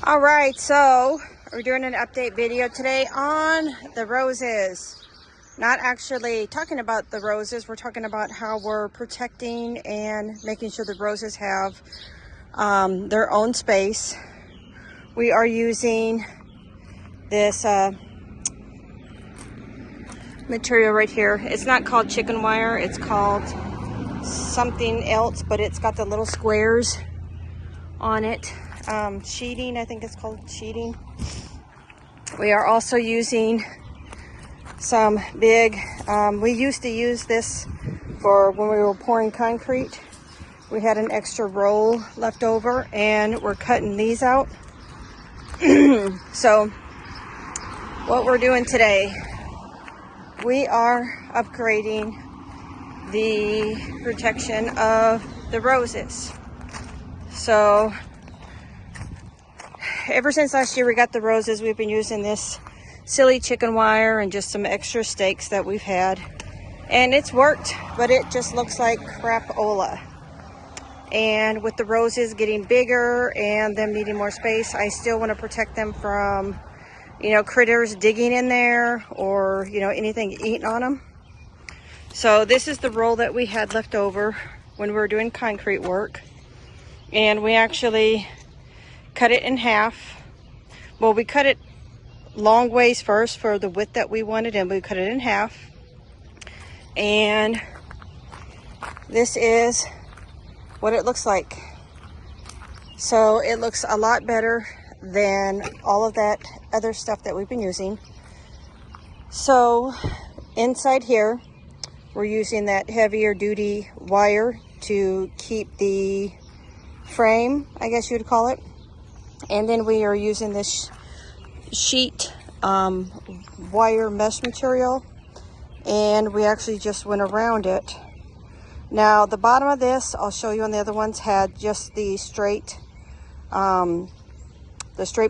All right, so we're doing an update video today on the roses. Not actually talking about the roses, we're talking about how we're protecting and making sure the roses have their own space. We are using this material right here. It's not called chicken wire, it's called something else, but it's got the little squares on it. Sheeting, I think it's called sheeting. We are also using some big, we used to use this for when we were pouring concrete. We had an extra roll left over and we're cutting these out. So what we're doing today, we are upgrading the protection of the roses. So ever since last year we got the roses, we've been using this silly chicken wire and just some extra stakes that we've had, and it's worked, but it just looks like crapola. And with the roses getting bigger and them needing more space, I still want to protect them from, you know, critters digging in there or, you know, anything eating on them. So this is the roll that we had left over when we were doing concrete work, and we actually cut it in half. Well, we cut it long ways first for the width that we wanted, and we cut it in half. And this is what it looks like. So it looks a lot better than all of that other stuff that we've been using. So inside here, we're using that heavier duty wire to keep the frame, I guess you would call it. And then we are using this sheet wire mesh material, and we actually just went around it. Now the bottom of this, I'll show you on the other ones, had just the straight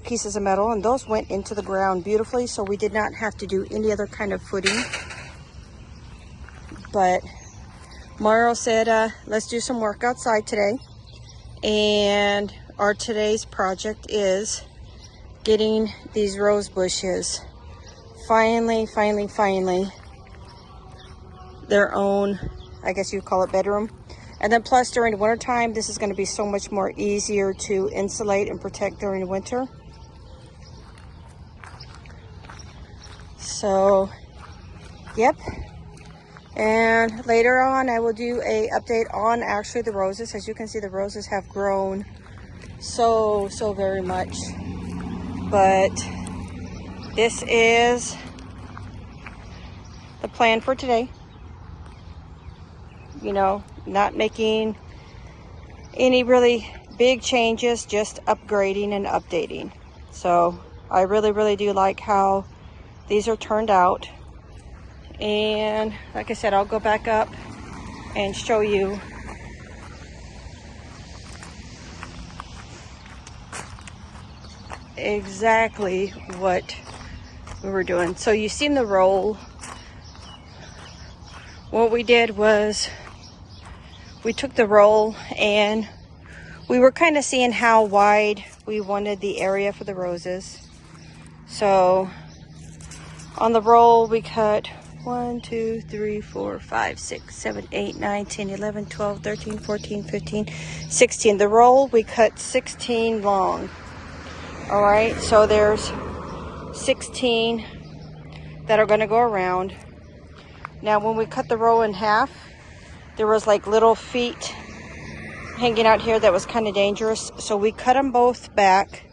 pieces of metal, and those went into the ground beautifully, so we did not have to do any other kind of footing. But Mauro said, let's do some work outside today, and our today's project is getting these rose bushes finally their own, I guess you'd call it, bedroom. And then plus during the winter time, this is going to be so much more easier to insulate and protect during the winter. So yep. And later on I will do a update on actually the roses. As you can see, the roses have grown so very much. But this is the plan for today. You know, not making any really big changes, just upgrading and updating. So I really do like how these are turned out. And like I said, I'll go back up and show you exactly what we were doing. So you've seen the roll. What we did was we took the roll and we were kind of seeing how wide we wanted the area for the roses. So on the roll we cut 1, 2, 3, 4, 5, 6, 7, 8, 9, 10, 11, 12, 13, 14, 15, 16. The roll we cut 16 long. All right, so there's 16 that are going to go around. Now when we cut the roll in half, there was like little feet hanging out here that was kind of dangerous, so we cut them both back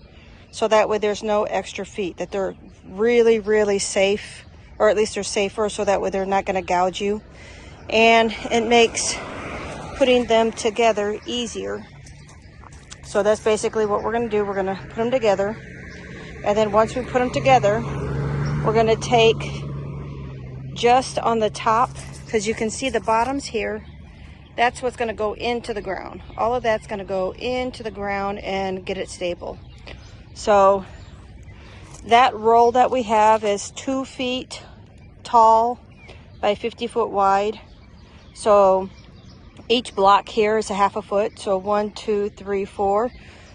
so that way there's no extra feet, that they're really safe, or at least they're safer, so that way they're not going to gouge you, and it makes putting them together easier. So that's basically what we're going to do. We're going to put them together, and then once we put them together, we're going to take just on the top, because you can see the bottoms here, that's what's going to go into the ground. All of that's going to go into the ground and get it stable. So that roll that we have is 2 feet tall by 50 foot wide. So each block here is a 1/2 foot. So 1, 2, 3, 4.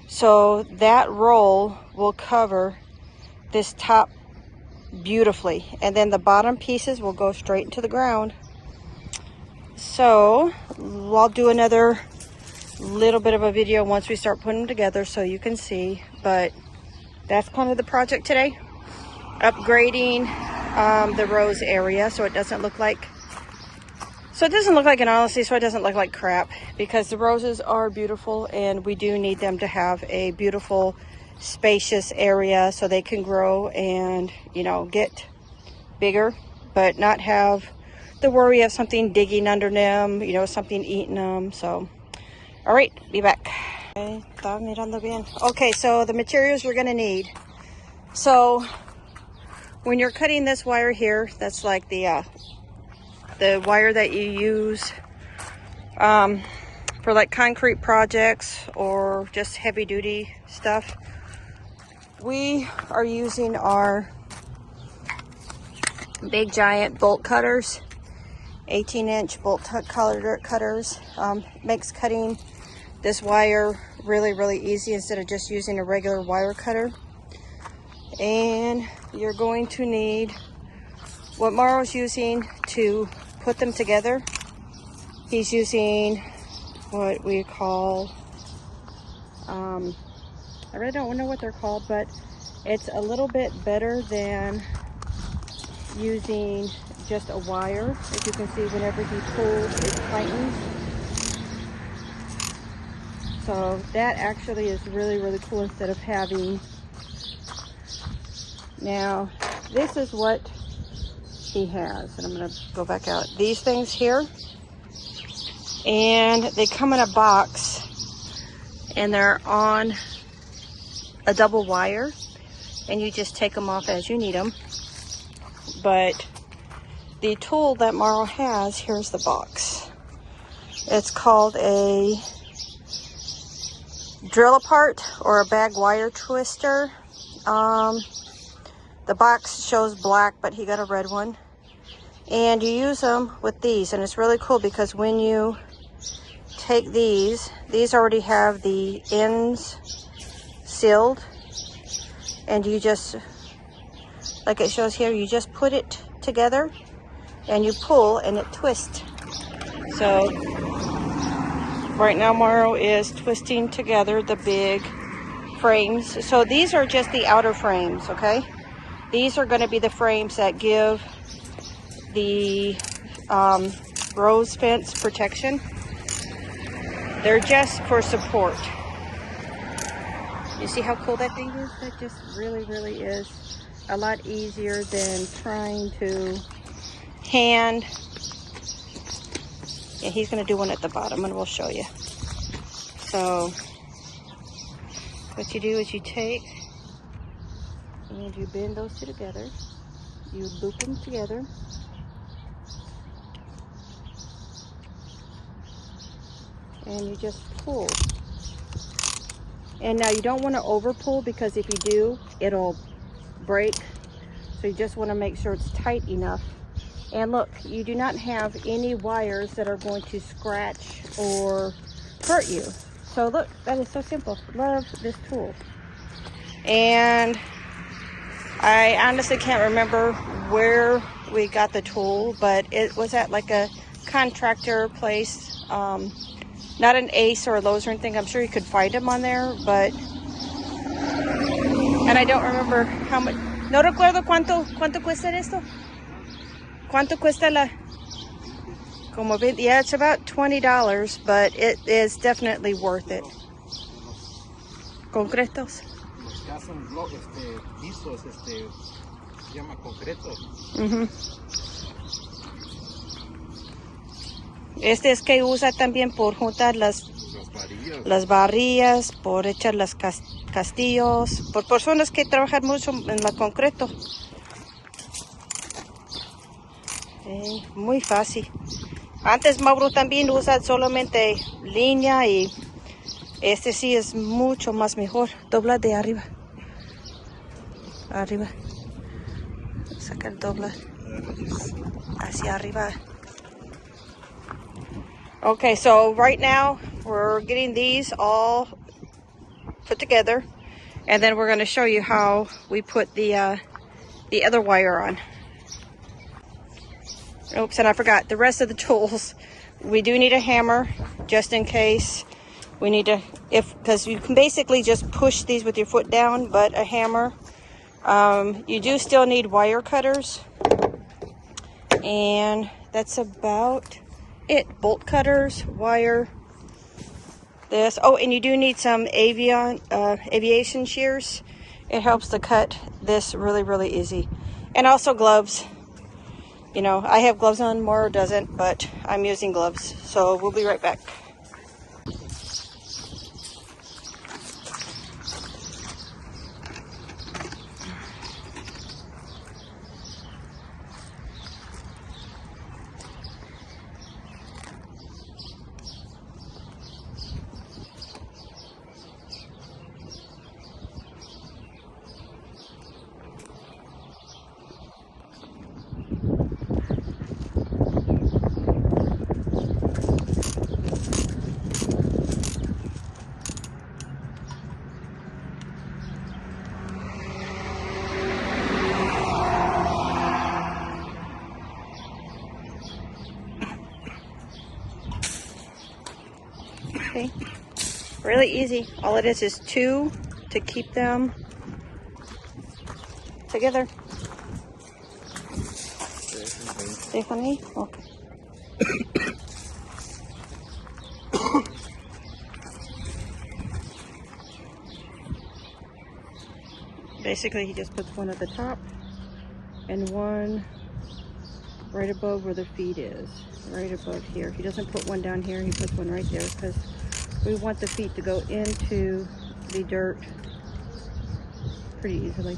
So that roll will cover this top beautifully, and then the bottom pieces will go straight into the ground. So I'll do another little bit of a video once we start putting them together so you can see, but that's kind of the project today. Upgrading the rose area so it doesn't look like an honesty, so it doesn't look like crap, because the roses are beautiful and we do need them to have a beautiful spacious area so they can grow and, you know, get bigger, but not have the worry of something digging under them, you know, something eating them. So all right, be back. Okay, so the materials we're gonna need. So when you're cutting this wire here, that's like the wire that you use for like concrete projects or just heavy duty stuff. We are using our big giant bolt cutters, 18-inch bolt cutters. Makes cutting this wire really easy instead of just using a regular wire cutter. And you're going to need what Mauro's using to put them together. He's using what we call, I really don't know what they're called, but it's a little bit better than using just a wire. As you can see, whenever he pulls, it tightens. So that actually is really cool instead of having. Now, this is what he has, and I'm going to go back out. These things here, and they come in a box, and they're on a double wire, and you just take them off as you need them. But the tool that Mauro has, here's the box. It's called a drill apart or a bag wire twister. The box shows black, but he got a red one. And you use them with these, and it's really cool because when you take these already have the ends sealed, and you just, like it shows here, you just put it together and you pull and it twists. So right now Mauro is twisting together the big frames. So these are just the outer frames, okay? These are going to be the frames that give the rose fence protection. They're just for support. You see how cool that thing is? That just really is a lot easier than trying to hand. Yeah, he's going to do one at the bottom, and we'll show you. So what you do is you take and you bend those two together. You loop them together. And you just pull. And now you don't want to over pull, because if you do, it'll break. So you just want to make sure it's tight enough. And look, you do not have any wires that are going to scratch or hurt you. So look, that is so simple. Love this tool. And I honestly can't remember where we got the tool, but it was at like a contractor place. Not an Ace or a Lowe's or anything. I'm sure you could find them on there, but, and I don't remember how much. No recuerdo cuánto cuesta esto. Cuánto cuesta la, como 20, yeah, it's about $20, but it is definitely worth it. Concretos. Pisos, llama concreto. Este es que usa también por juntar las varillas, por echar las castillos, por personas que trabajan mucho en el concreto. Muy fácil. Antes Mauro también usa solamente línea, y este sí es mucho más mejor. Dobla de arriba. Arriba. Saca el dobla hacia arriba. Okay, so right now we're getting these all put together, and then we're going to show you how we put the other wire on. Oops, and I forgot the rest of the tools. We do need a hammer just in case we need to, because you can basically just push these with your foot down, but a hammer. You do still need wire cutters, and that's about it. Bolt cutters, wire, this. Oh, and you do need some aviation shears. It helps to cut this really, really easy. And also gloves. You know, I have gloves on, Mauro doesn't, but I'm using gloves. So we'll be right back. Okay, really easy. All it is 2 to keep them together. Stephanie? Okay. Basically, he just puts one at the top and one right above where the feet is. Right above here. He doesn't put one down here, he puts one right there because we want the feet to go into the dirt pretty easily.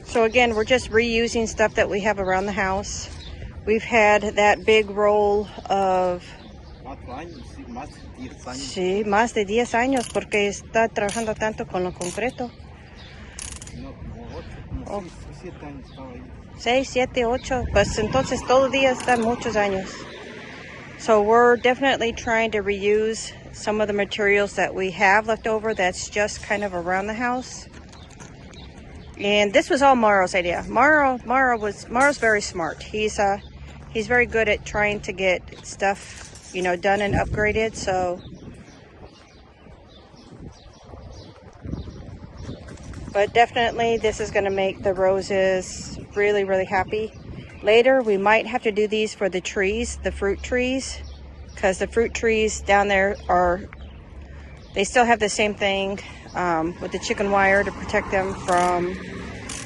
So again, we're just reusing stuff that we have around the house. We've had that big roll of... Sí, más de 10 años porque está trabajando tanto con lo concreto. No, como 8, 7 años estaba ahí. 6, 7, 8, pues entonces todo día están muchos años. So we're definitely trying to reuse some of the materials that we have left over that's just kind of around the house. And this was all Mauro's idea. Mauro's very smart. He's very good at trying to get stuff, you know, done and upgraded. So, but definitely this is going to make the roses really, really happy. Later, we might have to do these for the trees, the fruit trees, because the fruit trees down there they still have the same thing with the chicken wire to protect them from,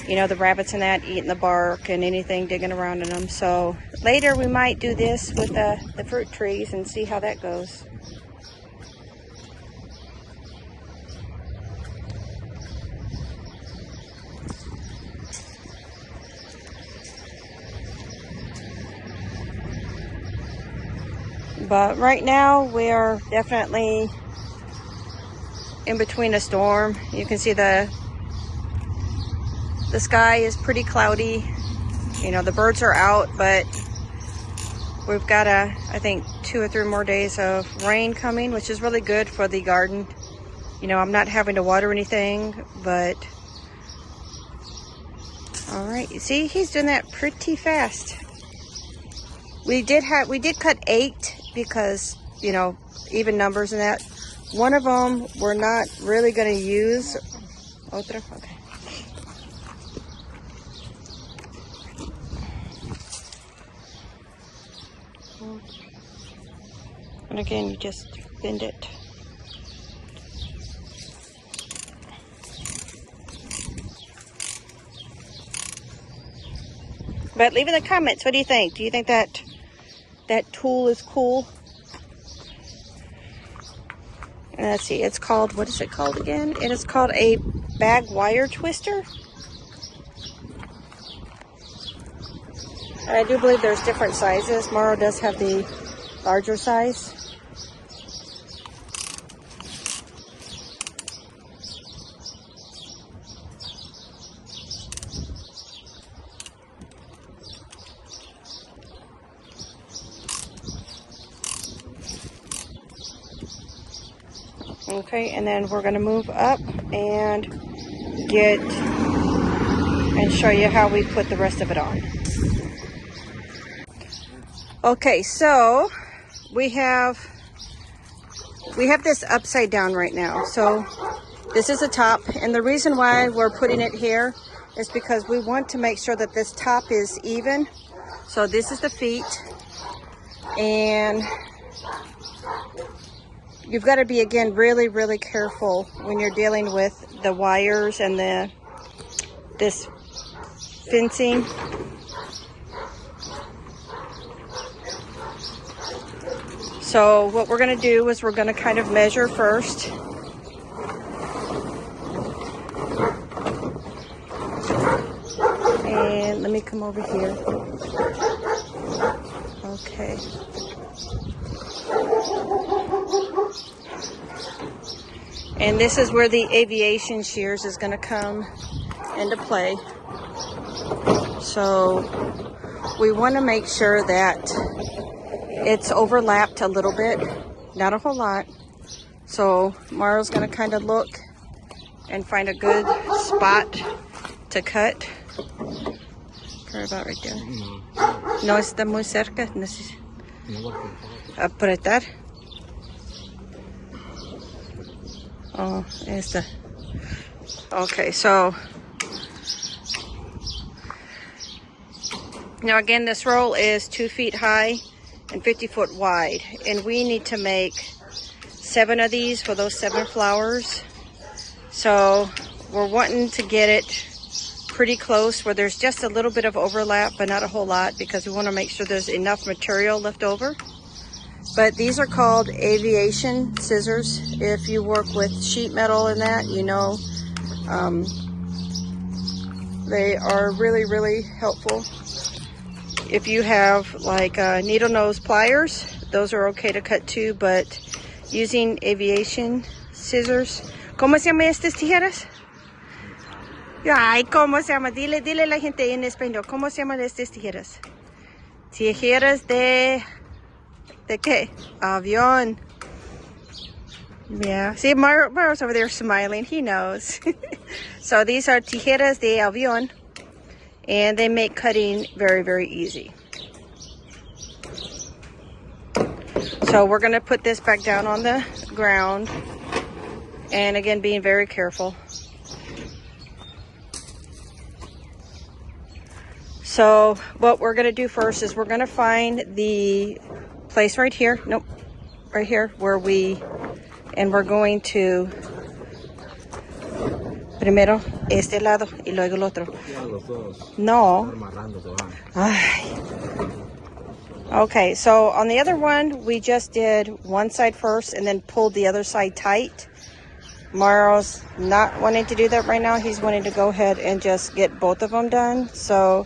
you know, the rabbits and that eating the bark and anything digging around in them. So later we might do this with the fruit trees and see how that goes. But right now we are definitely in between a storm. You can see the sky is pretty cloudy. You know, the birds are out, but we've got I think 2 or 3 more days of rain coming, which is really good for the garden. You know, I'm not having to water anything, but all right, you see, he's doing that pretty fast. We did cut 8 because, you know, even numbers and that. One of them we're not really going to use. Otra? Okay. And again, you just bend it. But leave in the comments, what do you think? Do you think that tool is cool? And let's see, it's called, what is it called again? It is called a bag wire twister. And I do believe there's different sizes. Mauro does have the larger size. Okay, and then we're gonna move up and show you how we put the rest of it on. Okay, so we have this upside down right now. So this is the top, and the reason why we're putting it here is because we want to make sure that this top is even. So this is the feet, and you've got to be, again, really, really careful when you're dealing with the wires and this fencing. So what we're going to do is we're going to kind of measure first. And let me come over here. Okay. And this is where the aviation shears is going to come into play. So we want to make sure that it's overlapped a little bit, not a whole lot. So Mauro's going to kind of look and find a good spot to cut. Probably about right there. No está muy cerca. Apretar. Oh, esta. Okay, so now again, this roll is 2 feet high and 50 foot wide, and we need to make 7 of these for those 7 flowers. So we're wanting to get it pretty close where there's just a little bit of overlap, but not a whole lot, because we want to make sure there's enough material left over. But these are called aviation scissors. If you work with sheet metal and that, you know, they are really, really helpful. If you have like needle nose pliers, those are okay to cut too, but using aviation scissors. ¿Cómo se llama estas tijeras? Ay, ¿cómo se llama? Dile a la gente en español, ¿cómo se llaman estas tijeras? Tijeras ¿de qué? Avión. Yeah, see, Mauro's over there smiling, he knows. So these are tijeras de avión, and they make cutting very, very easy. So we're gonna put this back down on the ground, and again, being very careful. So what we're gonna do first is we're gonna find the place right here, nope, right here, where and we're going to primero este lado y luego el otro. No. Ay. Okay, so on the other one, we just did one side first and then pulled the other side tight. Mauro's not wanting to do that right now. He's wanting to go ahead and just get both of them done. So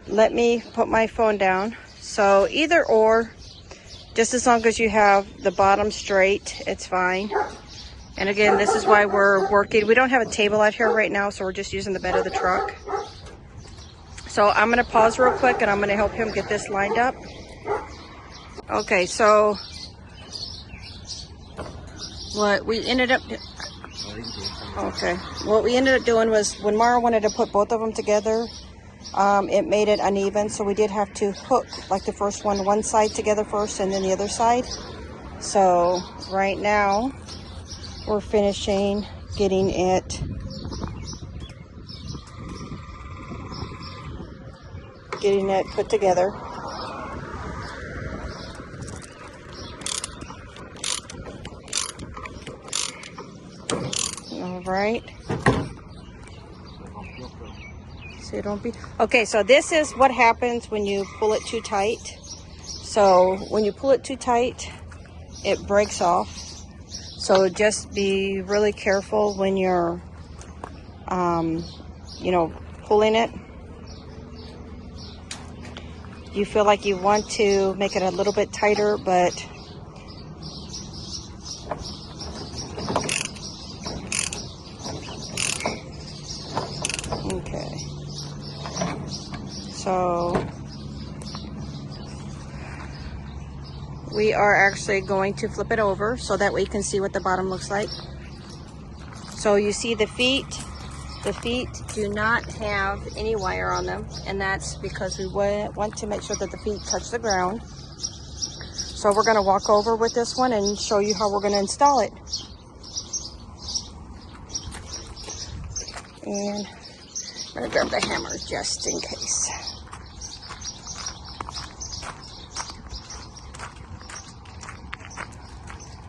let me put my phone down. So either or, just as long as you have the bottom straight, it's fine. And again, this is why we're working. We don't have a table out here right now, so we're just using the bed of the truck. So I'm gonna pause real quick and I'm gonna help him get this lined up. Okay, so what we ended up doing was when Mauro wanted to put both of them together, it made it uneven, so we did have to hook like the first one side together first and then the other side. So right now we're finishing getting it put together. All right. So don't be okay. So this is what happens when you pull it too tight. So when you pull it too tight, it breaks off. So just be really careful when you're, you know, pulling it. You feel like you want to make it a little bit tighter, but okay. So we are actually going to flip it over so that way you can see what the bottom looks like. So you see the feet do not have any wire on them, and that's because we want to make sure that the feet touch the ground. So we're going to walk over with this one and show you how we're going to install it. And I'm going to grab the hammer just in case.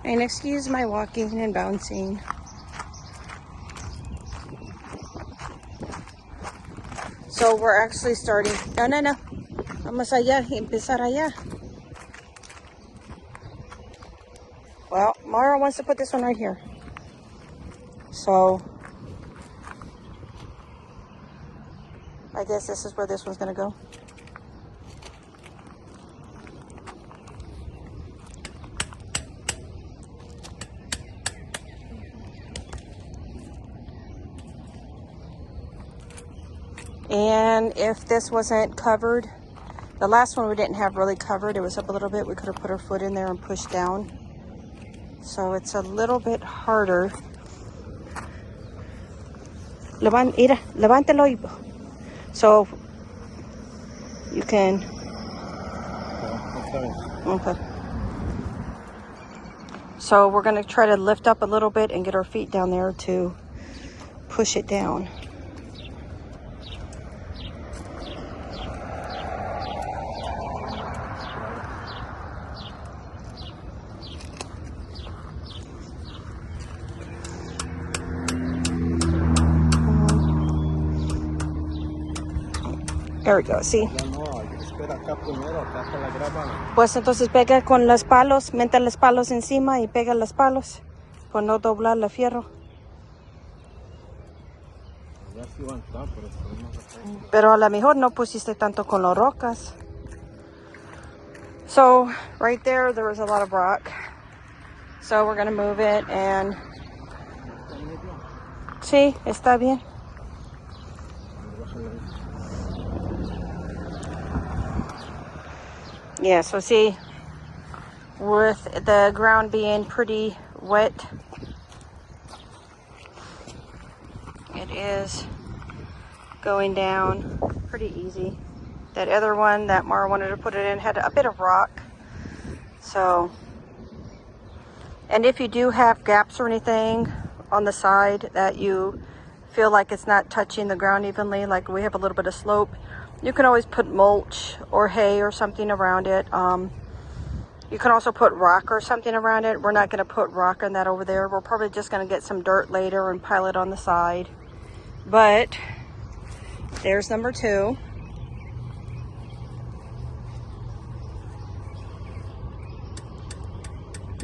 And excuse my walking and bouncing. So we're actually starting. No. Vamos allá y empezar allá. Well, Mauro wants to put this one right here. So I guess this is where this one's gonna go. And if this wasn't covered, the last one we didn't have really covered, it was up a little bit, we could have put our foot in there and pushed down. So it's a little bit harder. Levántalo. So you can, okay. So we're gonna try to lift up a little bit and get our feet down there to push it down. There we go, see? Pues entonces pega con los palos, mete los palos encima y pega los palos, por no doblar el fierro. Pero a lo mejor no pusiste tanto con las rocas. So right there was a lot of rock. So we're gonna move it and... Sí, está bien. Yeah, so see, with the ground being pretty wet, it is going down pretty easy. That other one that Mauro wanted to put it in had a bit of rock. So, and if you do have gaps or anything on the side that you feel like it's not touching the ground evenly, like we have a little bit of slope, you can always put mulch or hay or something around it. You can also put rock or something around it. We're not going to put rock on that over there. We're probably just going to get some dirt later and pile it on the side. But there's number 2.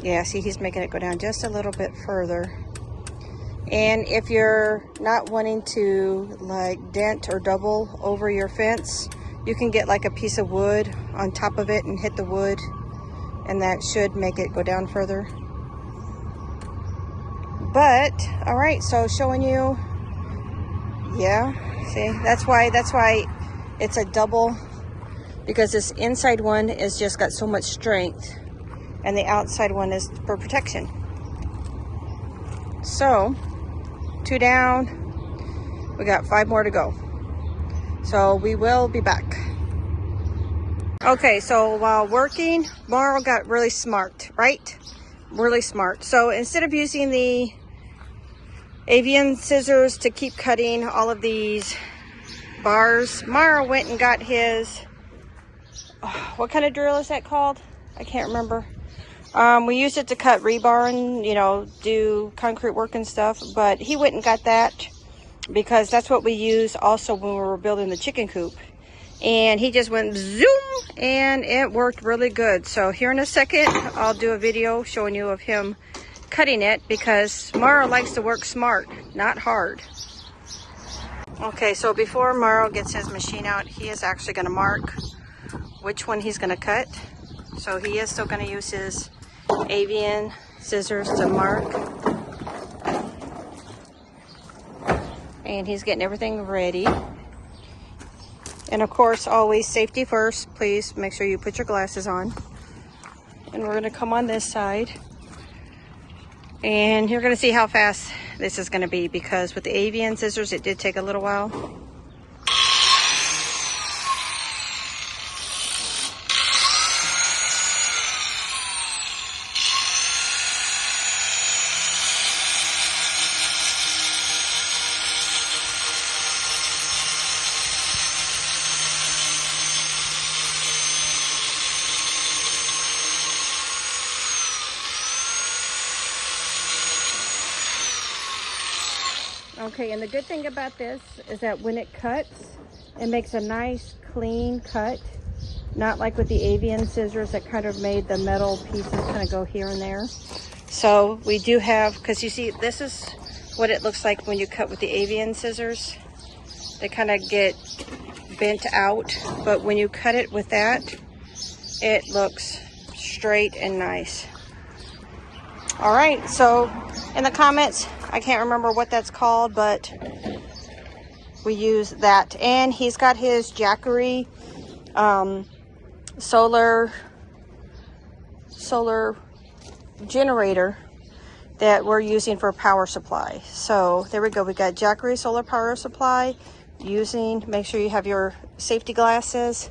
Yeah, see, he's making it go down just a little bit further. And if you're not wanting to like dent or double over your fence, you can get like a piece of wood on top of it and hit the wood, and that should make it go down further. But all right, so showing you, yeah, see, that's why it's a double, because this inside one is just got so much strength and the outside one is for protection. So 2 down, we got 5 more to go. So we will be back. Okay, so while working, Mauro got really smart, right? Really smart. So instead of using the avian scissors to keep cutting all of these bars, Mauro went and got his, what kind of drill is that called? I can't remember. We used it to cut rebar and, you know, do concrete work and stuff, but he went and got that because that's what we use also when we were building the chicken coop. And he just went zoom, and it worked really good. So here in a second, I'll do a video showing you of him cutting it, because Mauro likes to work smart, not hard. Okay, so before Mauro gets his machine out, he is actually going to mark which one he's going to cut. So he is still going to use his avian scissors to mark. And he's getting everything ready. And of course, always safety first. Please make sure you put your glasses on. and we're gonna come on this side. And you're gonna see how fast this is gonna be, because with the avian scissors, it did take a little while. Okay, and the good thing about this is that when it cuts, it makes a nice clean cut. Not like with the avian scissors that kind of made the metal pieces kind of go here and there. So we do have, because you see, this is what it looks like when you cut with the avian scissors. They kind of get bent out, but when you cut it with that, it looks straight and nice. All right, so in the comments, I can't remember what that's called, but we use that. And he's got his Jackery solar generator that we're using for power supply. So there we go. We got Jackery solar power supply using, make sure you have your safety glasses.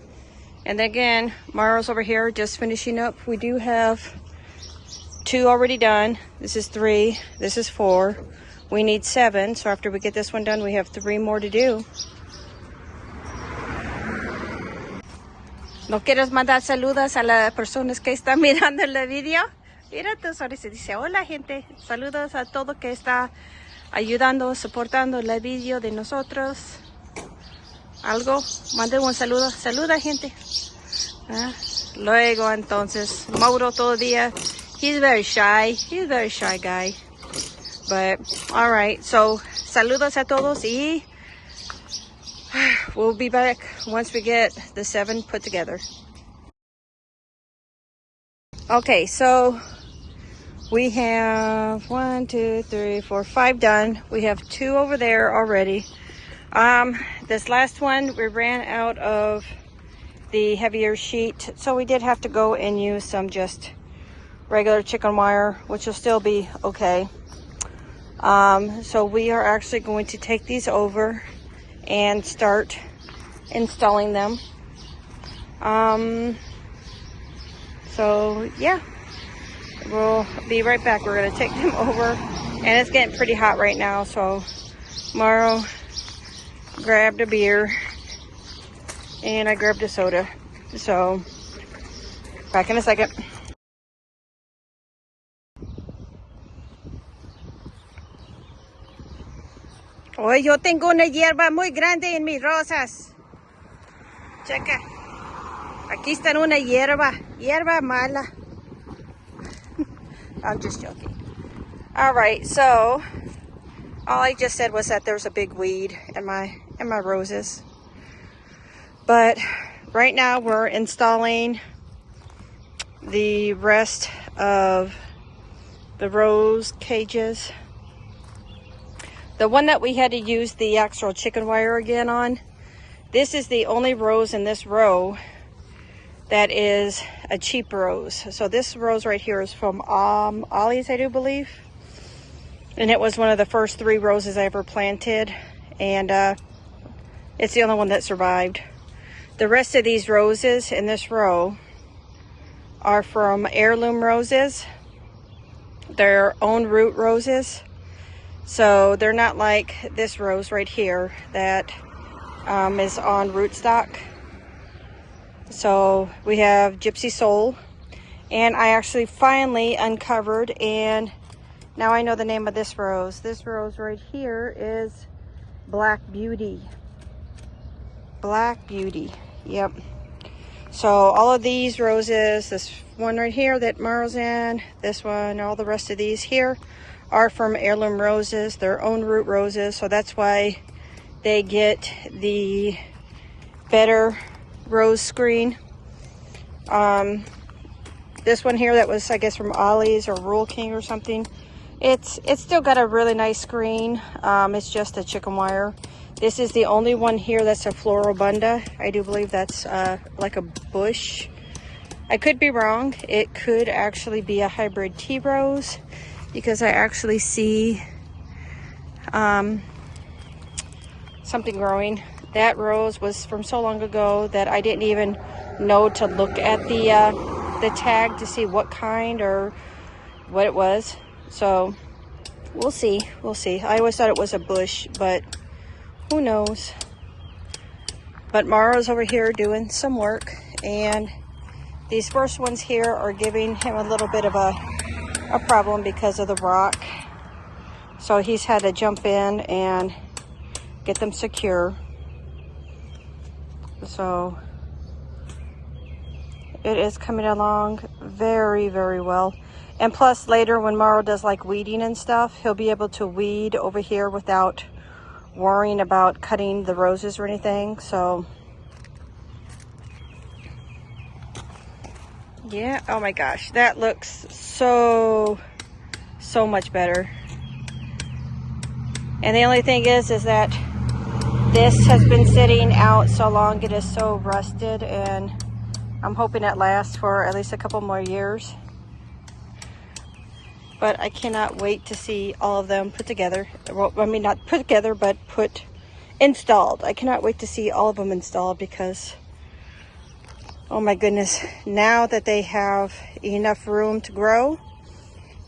And then again, Mauro's over here just finishing up. We do have 2 already done. This is 3, this is 4. We need 7, so after we get this one done, we have 3 more to do. ¿No quieres mandar saludos a las personas que están mirando el video? Mira, tú ahora se dice, hola gente, saludos a todo que está ayudando, soportando el video de nosotros. Algo, mande un saludo, saluda gente. Luego entonces, Mauro todo día. He's very shy guy, but all right, so saludos a todos, y we'll be back once we get the 7 put together. Okay, so we have 1, 2, 3, 4, 5 done. We have 2 over there already. This last one, we ran out of the heavier sheet, so we did have to go and use some just regular chicken wire, which will still be okay. So we are actually going to take these over and start installing them. So yeah, we'll be right back. We're gonna take them over, and it's getting pretty hot right now, so Mauro grabbed a beer and I grabbed a soda. So back in a second. Hoy yo tengo una hierba muy grande en mis rosas. Checa. Aquí está una hierba mala. I'm just joking. All right, so all I just said was that there's a big weed in my roses. But right now we're installing the rest of the rose cages. The one that we had to use the actual chicken wire again on, this is the only rose in this row that is a cheap rose. So this rose right here is from Ollie's, I do believe. And it was one of the first 3 roses I ever planted. And it's the only one that survived. The rest of these roses in this row are from heirloom roses. They're own root roses. So they're not like this rose right here that is on rootstock. So we have Gypsy Soul, and I actually finally uncovered, and now I know the name of this rose. This rose right here is Black Beauty. Black Beauty, yep. So all of these roses, this one right here that Mauro's in, this one, all the rest of these here are from heirloom roses, their own root roses, so that's why they get the better rose screen. This one here that was, I guess, from Ollie's or Rural King or something, it's still got a really nice screen. It's just a chicken wire. This is the only one here that's a Floribunda. I do believe that's like a bush I could be wrong. It could actually be a hybrid tea rose because I actually see something growing. That rose was from so long ago that I didn't even know to look at the tag to see what kind or what it was. So we'll see. We'll see. I always thought it was a bush, but who knows? But Mauro's over here doing some work, and these first ones here are giving him a little bit of a problem because of the rock. So he's had to jump in and get them secure. So it is coming along very, very well. And plus later when Mauro does like weeding and stuff, he'll be able to weed over here without worrying about cutting the roses or anything. So yeah, oh my gosh, that looks so much better. And the only thing is that this has been sitting out so long, it is so rusted, and I'm hoping it lasts for at least a couple more years. But I cannot wait to see all of them put together. Well, I mean, not put together, but installed. I cannot wait to see all of them installed because, oh my goodness, now that they have enough room to grow,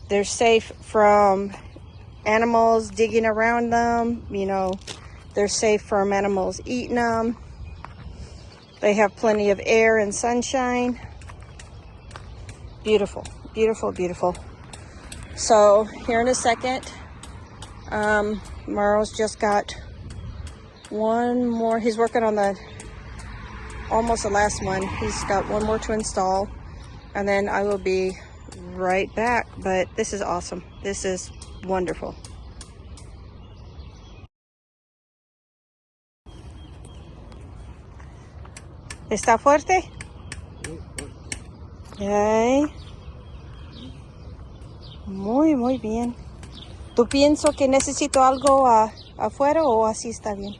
they're safe from animals digging around them. You know, they're safe from animals eating them. They have plenty of air and sunshine. Beautiful, beautiful, beautiful. So here in a second, Mauro's just got one more. He's working on almost the last one. He's got one more to install, and then I will be right back. But this is awesome. This is wonderful. ¿Está fuerte? Okay. Muy bien. ¿Tú piensas que necesito algo afuera o así está bien?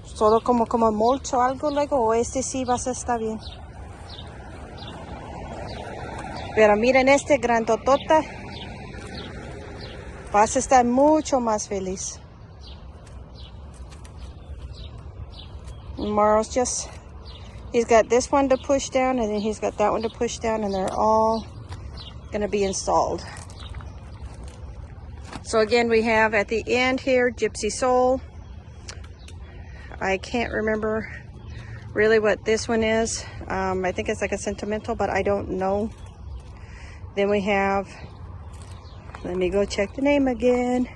Solo como mulch o algo luego, o este sí va a estar bien. Pero miren este grandotota. Vas a estar mucho más feliz. Mauro's he's got this one to push down, and then he's got that one to push down, and they're all going to be installed. So again, we have at the end here Gypsy Soul. I can't remember really what this one is. I think it's like a sentimental, but I don't know. Then we have, let me go check the name again,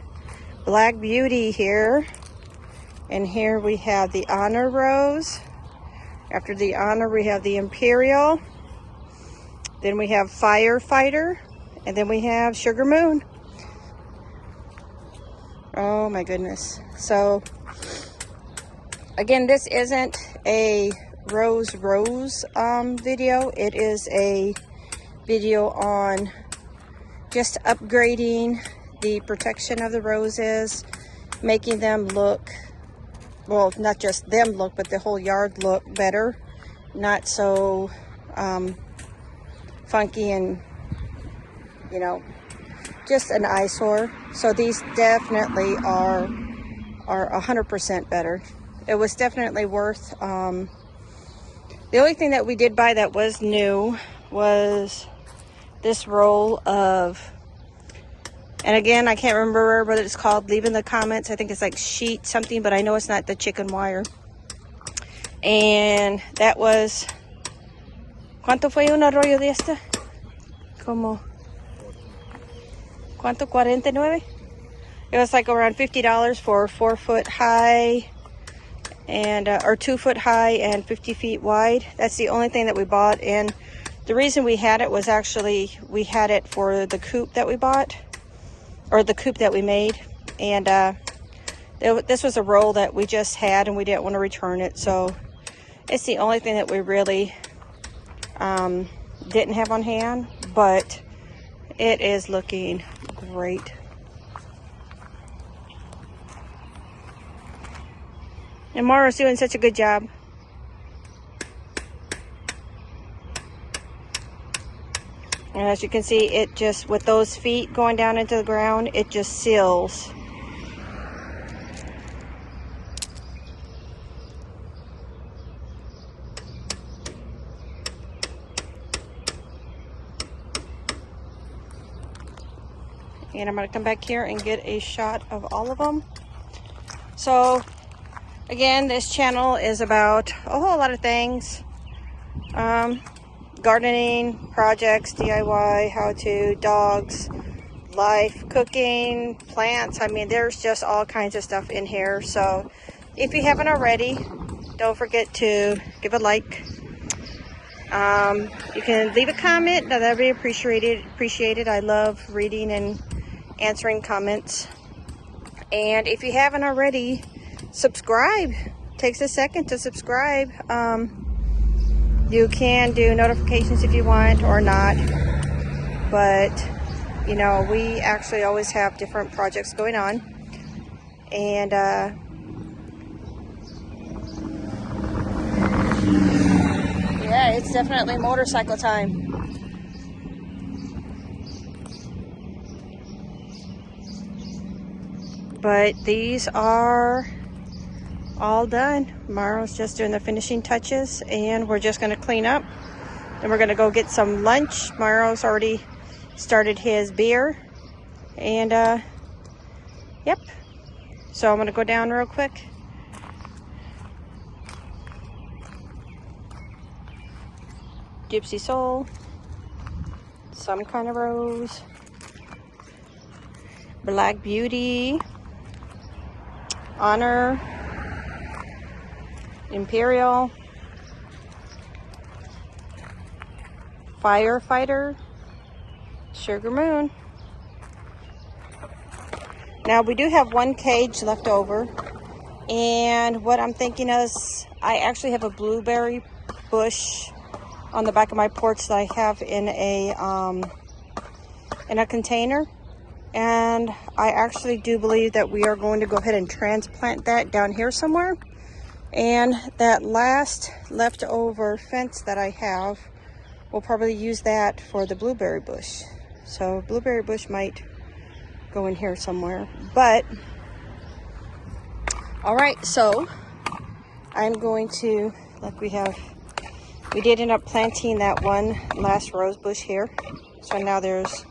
Black Beauty here. And here we have the Honor Rose. After the Honor, we have the Imperial. Then we have Firefighter. And then we have Sugar Moon. Oh my goodness. So, again, this isn't a rose video. It is a video on just upgrading the protection of the roses, making them look, well, not just them look, but the whole yard look better. Not so funky and, you know, just an eyesore. So these definitely are 100% better. It was definitely worth. The only thing that we did buy that was new was this roll of, and again, I can't remember what it's called. Leave in the comments. I think it's like sheet something, but I know it's not the chicken wire. And that was, ¿cuánto fue un arroyo de esta? Como, ¿cuánto? 49? It was like around $50 for 4 foot high and, or 2 foot high and 50 feet wide. That's the only thing that we bought. And the reason we had it was actually, we had it for the coop that we bought, or the coop that we made. And this was a roll that we just had and we didn't want to return it. So it's the only thing that we really didn't have on hand, but it is looking great. And Mauro's doing such a good job. And as you can see, it just, with those feet going down into the ground, it just seals. And I'm going to come back here and get a shot of all of them. So again, this channel is about a whole lot of things. Gardening, projects, DIY, how-to, dogs, life, cooking, plants. I mean, there's just all kinds of stuff in here. So if you haven't already, don't forget to give a like. You can leave a comment. That would be appreciated. I love reading and answering comments. And if you haven't already, subscribe. Takes a second to subscribe. You can do notifications if you want or not, but you know, we actually always have different projects going on. And yeah, it's definitely motorcycle time. But these are all done. Mauro's just doing the finishing touches, and we're just going to clean up. Then we're going to go get some lunch. Mauro's already started his beer. And yep. So I'm going to go down real quick. Gypsy Soul. Some Kind of Rose. Black Beauty. Honor. Imperial, Firefighter, Sugar Moon. Now we do have one cage left over, and what I'm thinking is I actually have a blueberry bush on the back of my porch that I have in a container, and I actually do believe that we are going to go ahead and transplant that down here somewhere. And that last leftover fence that I have, we'll probably use that for the blueberry bush. So blueberry bush might go in here somewhere. But, all right, so I'm going to, like we did end up planting that one last rose bush here. So now there's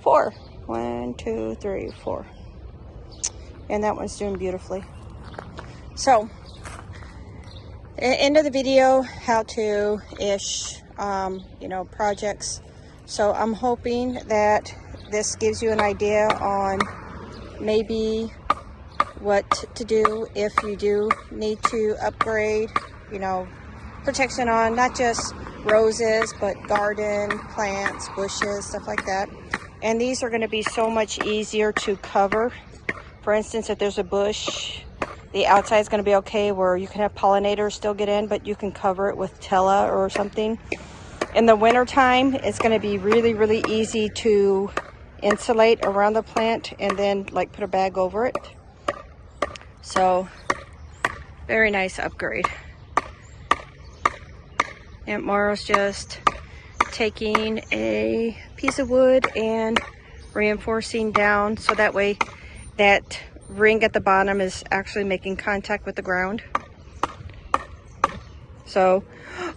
4. 1, 2, 3, 4. And that one's doing beautifully. So, end of the video, how to ish, you know, projects. So I'm hoping that this gives you an idea on maybe what to do if you do need to upgrade, you know, protection on not just roses, but garden, plants, bushes, stuff like that. And these are going to be so much easier to cover. For instance, if there's a bush, the outside is going to be okay where you can have pollinators still get in, but you can cover it with tella or something. In the winter time, it's going to be really, really easy to insulate around the plant and then like put a bag over it. So, very nice upgrade. And Mauro's just taking a piece of wood and reinforcing down so that way that ring at the bottom is actually making contact with the ground. So,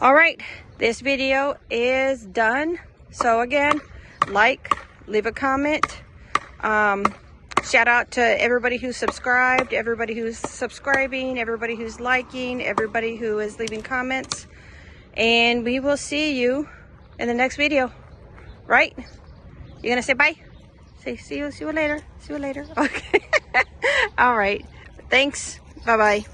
all right, this video is done. So again, like, leave a comment. Shout out to everybody who's subscribed, everybody who's subscribing, everybody who's liking, everybody who is leaving comments. And we will see you in the next video, right? You're gonna say bye? Say see you later. See you later. Okay. All right. Thanks. Bye-bye.